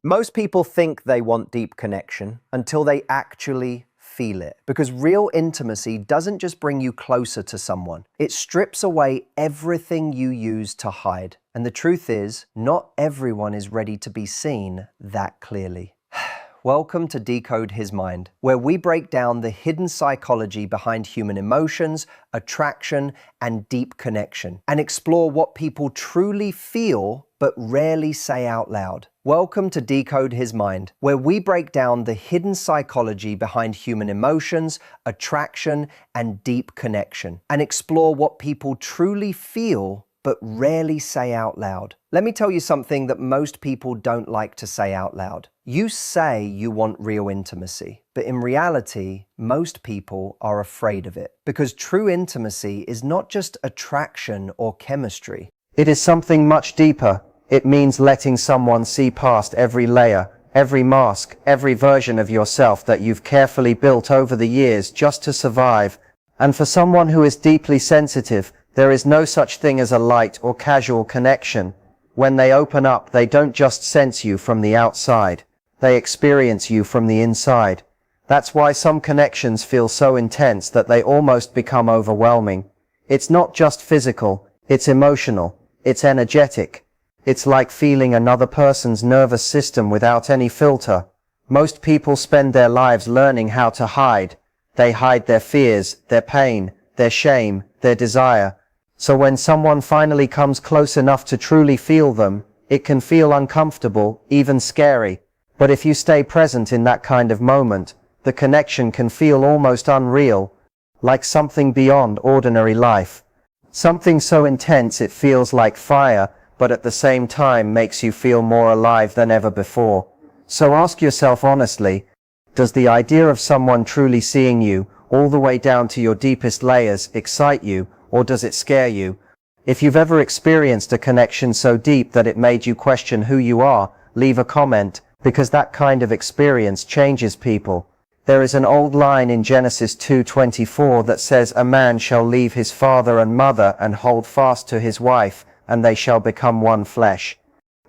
Most people think they want deep connection until they actually feel it. Because real intimacy doesn't just bring you closer to someone, it strips away everything you use to hide. And the truth is, not everyone is ready to be seen that clearly. Welcome to Decode His Mind, where we break down the hidden psychology behind human emotions, attraction, and deep connection, and explore what people truly feel but rarely say out loud. Welcome to Decode His Mind, where we break down the hidden psychology behind human emotions, attraction, and deep connection, and explore what people truly feel but rarely say out loud. Let me tell you something that most people don't like to say out loud. You say you want real intimacy, but in reality, most people are afraid of it. Because true intimacy is not just attraction or chemistry. It is something much deeper. It means letting someone see past every layer, every mask, every version of yourself that you've carefully built over the years just to survive. And for someone who is deeply sensitive, there is no such thing as a light or casual connection. When they open up, they don't just sense you from the outside. They experience you from the inside. That's why some connections feel so intense that they almost become overwhelming. It's not just physical, it's emotional, it's energetic. It's like feeling another person's nervous system without any filter. Most people spend their lives learning how to hide. They hide their fears, their pain, their shame, their desire. So when someone finally comes close enough to truly feel them, it can feel uncomfortable, even scary. But if you stay present in that kind of moment, the connection can feel almost unreal, like something beyond ordinary life. Something so intense it feels like fire, but at the same time makes you feel more alive than ever before. So ask yourself honestly, does the idea of someone truly seeing you, all the way down to your deepest layers, excite you, or does it scare you? If you've ever experienced a connection so deep that it made you question who you are, leave a comment, because that kind of experience changes people. There is an old line in Genesis 2:24 that says, "A man shall leave his father and mother and hold fast to his wife, and they shall become one flesh."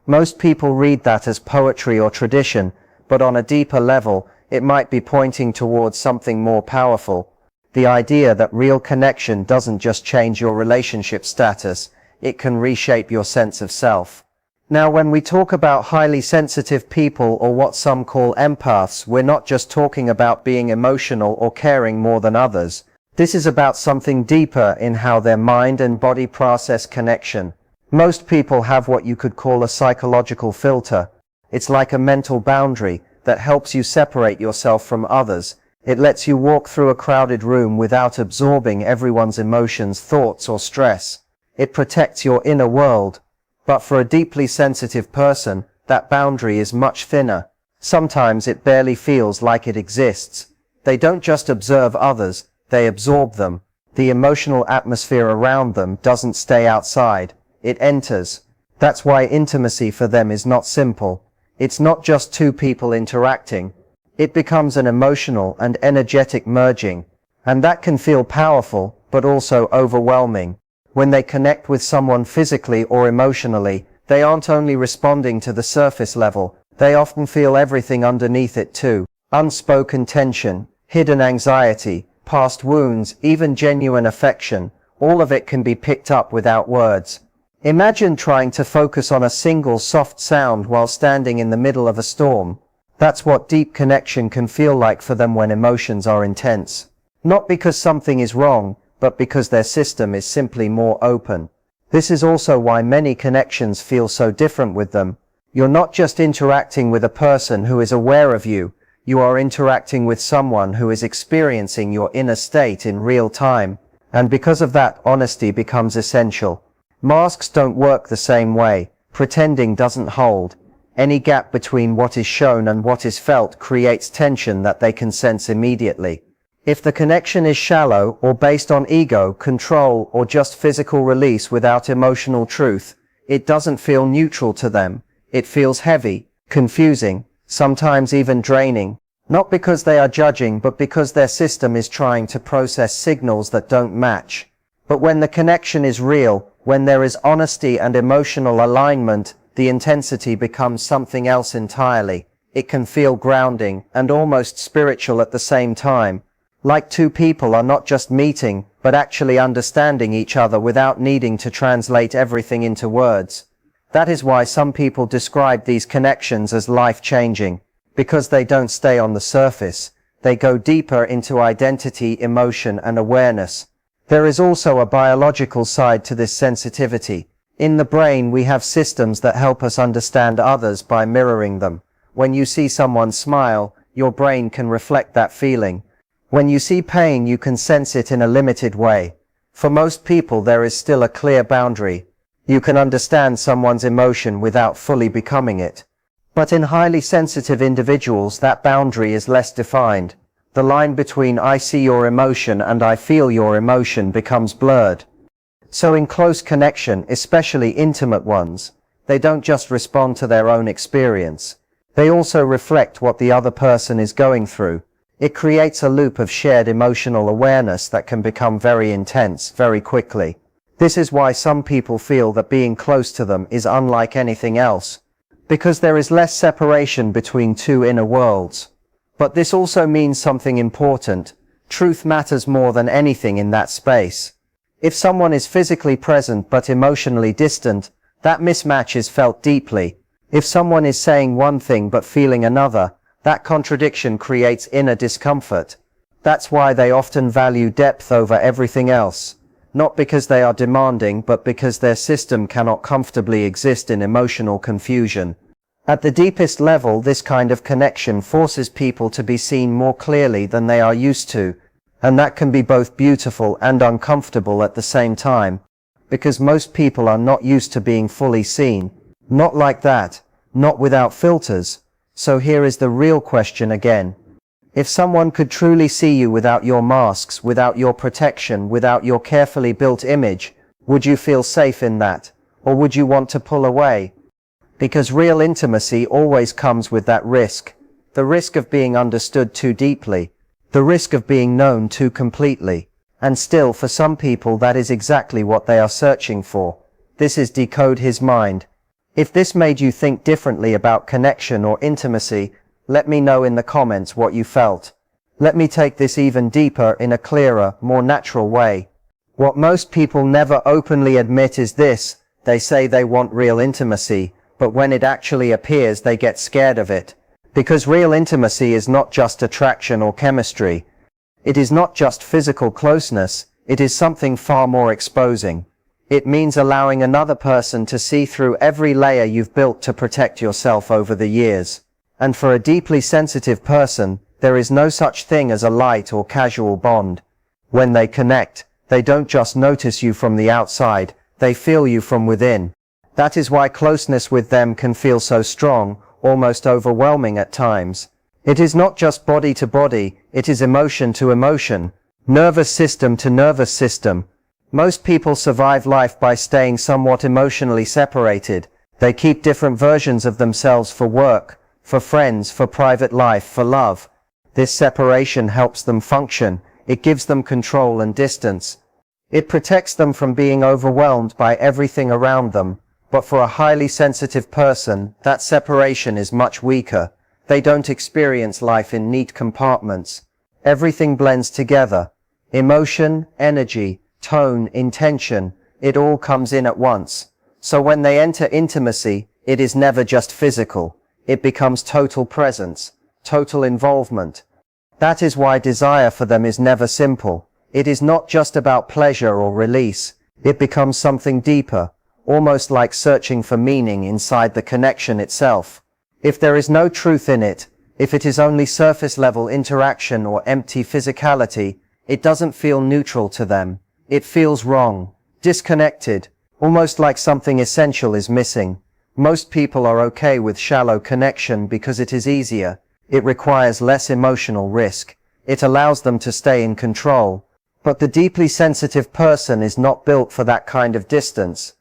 Most people read that as poetry or tradition, but on a deeper level, it might be pointing towards something more powerful. The idea that real connection doesn't just change your relationship status, it can reshape your sense of self. Now, when we talk about highly sensitive people, or what some call empaths, we're not just talking about being emotional or caring more than others. This is about something deeper in how their mind and body process connection. Most people have what you could call a psychological filter. It's like a mental boundary that helps you separate yourself from others. It lets you walk through a crowded room without absorbing everyone's emotions, thoughts, or stress. It protects your inner world. But for a deeply sensitive person, that boundary is much thinner. Sometimes it barely feels like it exists. They don't just observe others, they absorb them. The emotional atmosphere around them doesn't stay outside, it enters. That's why intimacy for them is not simple. It's not just two people interacting. It becomes an emotional and energetic merging. And that can feel powerful, but also overwhelming. When they connect with someone physically or emotionally, they aren't only responding to the surface level, they often feel everything underneath it too. Unspoken tension, hidden anxiety, past wounds, even genuine affection, all of it can be picked up without words. Imagine trying to focus on a single soft sound while standing in the middle of a storm. That's what deep connection can feel like for them when emotions are intense. Not because something is wrong, but because their system is simply more open. This is also why many connections feel so different with them. You're not just interacting with a person who is aware of you, you are interacting with someone who is experiencing your inner state in real time. And because of that, honesty becomes essential. Masks don't work the same way. Pretending doesn't hold. Any gap between what is shown and what is felt creates tension that they can sense immediately. If the connection is shallow, or based on ego, control, or just physical release without emotional truth, it doesn't feel neutral to them. It feels heavy, confusing, sometimes even draining. Not because they are judging, but because their system is trying to process signals that don't match. But when the connection is real, when there is honesty and emotional alignment, the intensity becomes something else entirely. It can feel grounding and almost spiritual at the same time. Like two people are not just meeting, but actually understanding each other without needing to translate everything into words. That is why some people describe these connections as life-changing, because they don't stay on the surface. They go deeper into identity, emotion, and awareness. There is also a biological side to this sensitivity. In the brain, we have systems that help us understand others by mirroring them. When you see someone smile, your brain can reflect that feeling. When you see pain, you can sense it in a limited way. For most people, there is still a clear boundary. You can understand someone's emotion without fully becoming it. But in highly sensitive individuals, that boundary is less defined. The line between I see your emotion and I feel your emotion becomes blurred. So in close connection, especially intimate ones, they don't just respond to their own experience. They also reflect what the other person is going through. It creates a loop of shared emotional awareness that can become very intense very quickly. This is why some people feel that being close to them is unlike anything else, because there is less separation between two inner worlds. But this also means something important. Truth matters more than anything in that space. If someone is physically present but emotionally distant, that mismatch is felt deeply. If someone is saying one thing but feeling another, that contradiction creates inner discomfort. That's why they often value depth over everything else. Not because they are demanding, but because their system cannot comfortably exist in emotional confusion. At the deepest level, this kind of connection forces people to be seen more clearly than they are used to, and that can be both beautiful and uncomfortable at the same time, because most people are not used to being fully seen. Not like that, not without filters. So here is the real question again. If someone could truly see you without your masks, without your protection, without your carefully built image, would you feel safe in that? Or would you want to pull away? Because real intimacy always comes with that risk. The risk of being understood too deeply. The risk of being known too completely. And still, for some people, that is exactly what they are searching for. This is decode his mind. If this made you think differently about connection or intimacy, let me know in the comments what you felt. Let me take this even deeper in a clearer, more natural way. What most people never openly admit is this: they say they want real intimacy, but when it actually appears, they get scared of it. Because real intimacy is not just attraction or chemistry. It is not just physical closeness, it is something far more exposing. It means allowing another person to see through every layer you've built to protect yourself over the years. And for a deeply sensitive person, there is no such thing as a light or casual bond. When they connect, they don't just notice you from the outside, they feel you from within. That is why closeness with them can feel so strong, almost overwhelming at times. It is not just body to body, it is emotion to emotion, nervous system to nervous system. Most people survive life by staying somewhat emotionally separated. They keep different versions of themselves for work, for friends, for private life, for love. This separation helps them function. It gives them control and distance. It protects them from being overwhelmed by everything around them. But for a highly sensitive person, that separation is much weaker. They don't experience life in neat compartments. Everything blends together. Emotion, energy, tone, intention, it all comes in at once. So when they enter intimacy, it is never just physical. It becomes total presence, total involvement. That is why desire for them is never simple. It is not just about pleasure or release. It becomes something deeper, almost like searching for meaning inside the connection itself. If there is no truth in it, if it is only surface level interaction or empty physicality, it doesn't feel neutral to them. It feels wrong, disconnected, almost like something essential is missing. Most people are okay with shallow connection because it is easier. It requires less emotional risk. It allows them to stay in control. But the deeply sensitive person is not built for that kind of distance.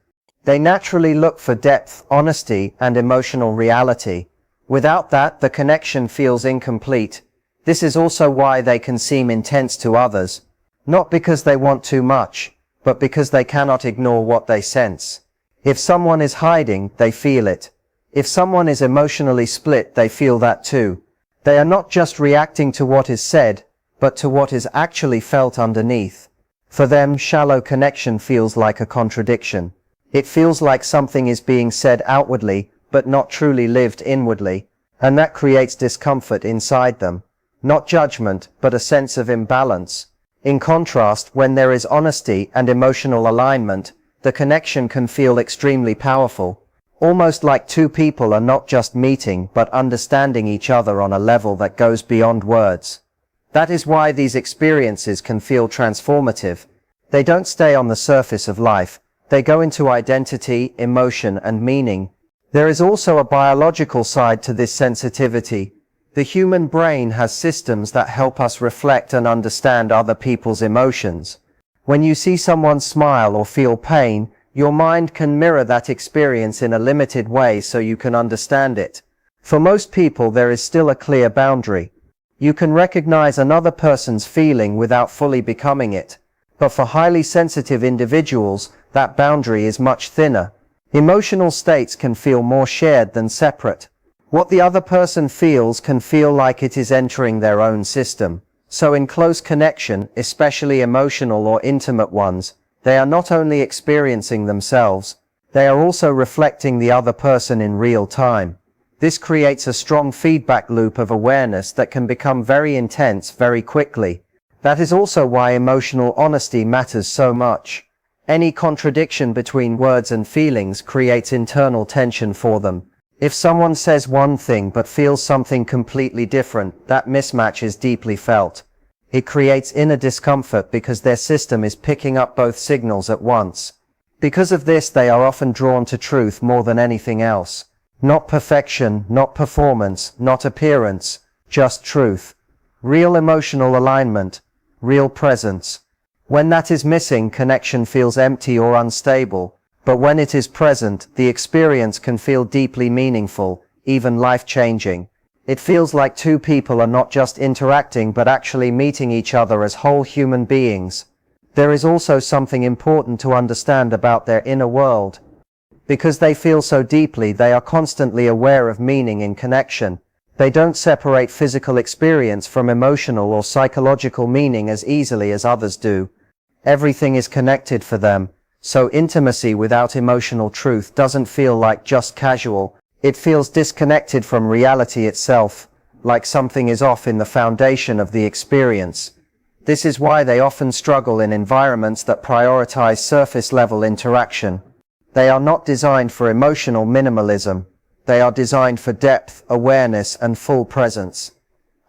They naturally look for depth, honesty, and emotional reality. Without that, the connection feels incomplete. This is also why they can seem intense to others. Not because they want too much, but because they cannot ignore what they sense. If someone is hiding, they feel it. If someone is emotionally split, they feel that too. They are not just reacting to what is said, but to what is actually felt underneath. For them, shallow connection feels like a contradiction. It feels like something is being said outwardly, but not truly lived inwardly, and that creates discomfort inside them. Not judgment, but a sense of imbalance. In contrast, when there is honesty and emotional alignment, the connection can feel extremely powerful. Almost like two people are not just meeting, but understanding each other on a level that goes beyond words. That is why these experiences can feel transformative. They don't stay on the surface of life. They go into identity, emotion, and meaning. There is also a biological side to this sensitivity. The human brain has systems that help us reflect and understand other people's emotions. When you see someone smile or feel pain, your mind can mirror that experience in a limited way so you can understand it. For most people, there is still a clear boundary. You can recognize another person's feeling without fully becoming it. But for highly sensitive individuals, that boundary is much thinner. Emotional states can feel more shared than separate. What the other person feels can feel like it is entering their own system. So in close connection, especially emotional or intimate ones, they are not only experiencing themselves, they are also reflecting the other person in real time. This creates a strong feedback loop of awareness that can become very intense very quickly. That is also why emotional honesty matters so much. Any contradiction between words and feelings creates internal tension for them. If someone says one thing but feels something completely different, that mismatch is deeply felt. It creates inner discomfort because their system is picking up both signals at once. Because of this, they are often drawn to truth more than anything else. Not perfection, not performance, not appearance, just truth. Real emotional alignment, real presence. When that is missing, connection feels empty or unstable, but when it is present, the experience can feel deeply meaningful, even life-changing. It feels like two people are not just interacting but actually meeting each other as whole human beings. There is also something important to understand about their inner world. Because they feel so deeply, they are constantly aware of meaning in connection. They don't separate physical experience from emotional or psychological meaning as easily as others do. Everything is connected for them, so intimacy without emotional truth doesn't feel like just casual. It feels disconnected from reality itself, like something is off in the foundation of the experience. This is why they often struggle in environments that prioritize surface-level interaction. They are not designed for emotional minimalism. They are designed for depth, awareness, and full presence.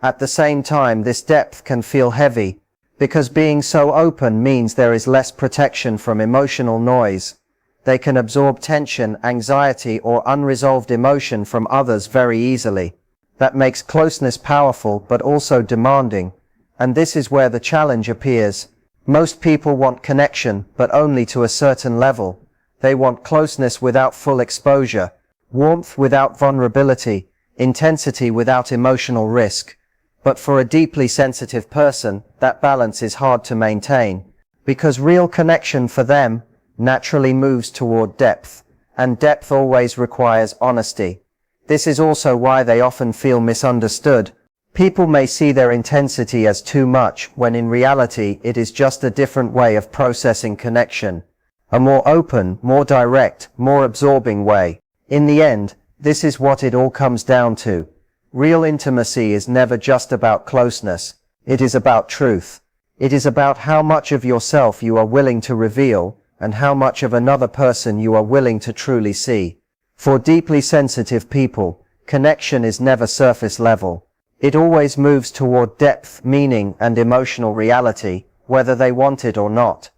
At the same time, this depth can feel heavy, because being so open means there is less protection from emotional noise. They can absorb tension, anxiety, or unresolved emotion from others very easily. That makes closeness powerful but also demanding. And this is where the challenge appears. Most people want connection, but only to a certain level. They want closeness without full exposure, warmth without vulnerability, intensity without emotional risk. But for a deeply sensitive person, that balance is hard to maintain, because real connection for them naturally moves toward depth, and depth always requires honesty. This is also why they often feel misunderstood. People may see their intensity as too much, when in reality it is just a different way of processing connection. A more open, more direct, more absorbing way. In the end, this is what it all comes down to. Real intimacy is never just about closeness. It is about truth. It is about how much of yourself you are willing to reveal, and how much of another person you are willing to truly see. For deeply sensitive people, connection is never surface level. It always moves toward depth, meaning, and emotional reality, whether they want it or not.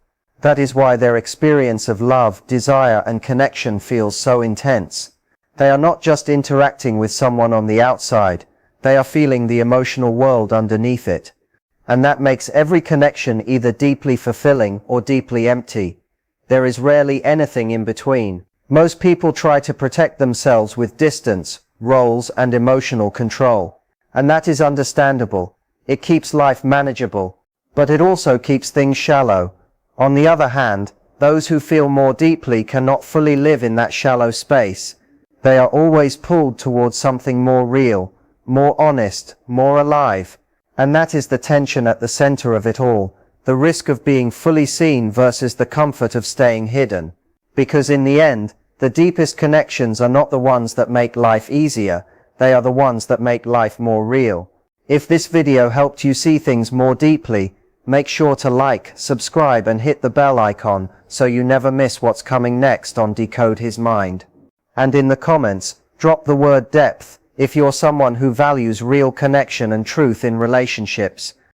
That is why their experience of love, desire, and connection feels so intense. They are not just interacting with someone on the outside, they are feeling the emotional world underneath it. And that makes every connection either deeply fulfilling or deeply empty. There is rarely anything in between. Most people try to protect themselves with distance, roles, and emotional control. And that is understandable. It keeps life manageable. But it also keeps things shallow. On the other hand, Those who feel more deeply cannot fully live in that shallow space. They are always pulled towards something more real, more honest, more alive. And that is the tension at the center of it all, the risk of being fully seen versus the comfort of staying hidden. Because in the end, the deepest connections are not the ones that make life easier, they are the ones that make life more real. If this video helped you see things more deeply, make sure to like, subscribe and hit the bell icon so you never miss what's coming next on Decode His Mind. And in the comments, drop the word depth if you're someone who values real connection and truth in relationships.